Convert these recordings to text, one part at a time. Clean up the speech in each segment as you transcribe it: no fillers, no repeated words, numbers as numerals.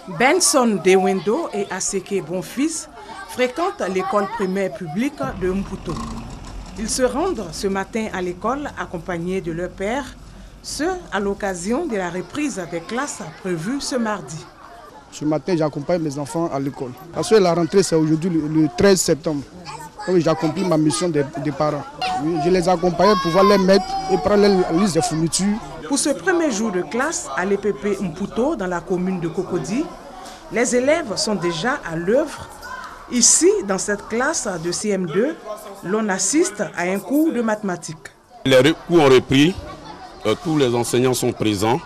Benson Dewendo et Aseke Bonfils fréquentent l'école primaire publique de Mputo. Ils se rendent ce matin à l'école accompagnés de leur père, ce à l'occasion de la reprise des classes prévues ce mardi. Ce matin, j'accompagne mes enfants à l'école. Parce que la rentrée, c'est aujourd'hui le 13 septembre. Donc j'accomplis ma mission des parents. Je les accompagne pour pouvoir les mettre et prendre la liste des fournitures. Pour ce premier jour de classe à l'EPP Mputo, dans la commune de Cocody, les élèves sont déjà à l'œuvre. Ici, dans cette classe de CM2, l'on assiste à un cours de mathématiques. Les cours ont repris, tous les enseignants sont présents.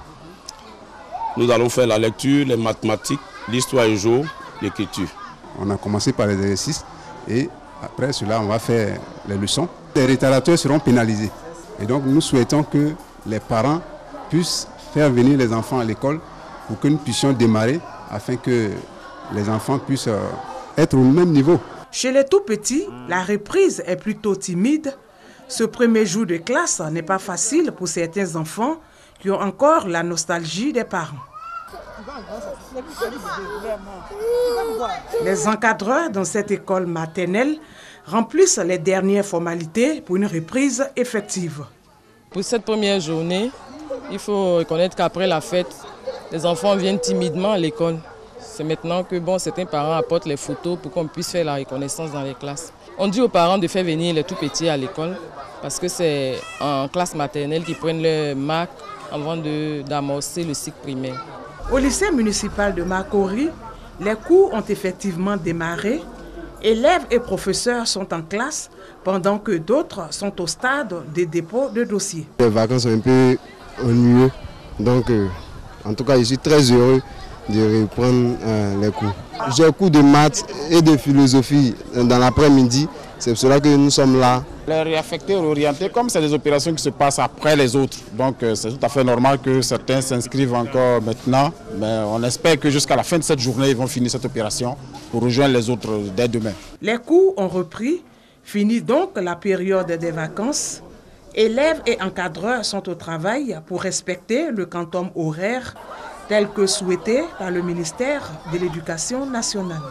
Nous allons faire la lecture, les mathématiques, l'histoire et géo, l'écriture. On a commencé par les exercices et après cela, on va faire les leçons. Les retardateurs seront pénalisés. Et donc, nous souhaitons que les parents puissent faire venir les enfants à l'école pour que nous puissions démarrer afin que les enfants puissent être au même niveau. Chez les tout-petits, la reprise est plutôt timide. Ce premier jour de classe n'est pas facile pour certains enfants qui ont encore la nostalgie des parents. Les encadreurs dans cette école maternelle remplissent les dernières formalités pour une reprise effective. Pour cette première journée, il faut reconnaître qu'après la fête, les enfants viennent timidement à l'école. C'est maintenant que certains parents apportent les photos pour qu'on puisse faire la reconnaissance dans les classes. On dit aux parents de faire venir les tout-petits à l'école parce que c'est en classe maternelle qu'ils prennent leur marque avant d'amorcer le cycle primaire. Au lycée municipal de Makori, les cours ont effectivement démarré. Élèves et professeurs sont en classe pendant que d'autres sont au stade des dépôts de dossiers. Les vacances sont un peu ennuyeuses, donc en tout cas je suis très heureux de reprendre les cours. J'ai cours de maths et de philosophie dans l'après-midi, c'est pour cela que nous sommes là. Les réaffectés, réorientés, comme c'est des opérations qui se passent après les autres, donc c'est tout à fait normal que certains s'inscrivent encore maintenant, mais on espère que jusqu'à la fin de cette journée, ils vont finir cette opération pour rejoindre les autres dès demain. Les cours ont repris, fini donc la période des vacances. Élèves et encadreurs sont au travail pour respecter le quantum horaire tel que souhaité par le ministère de l'Éducation nationale.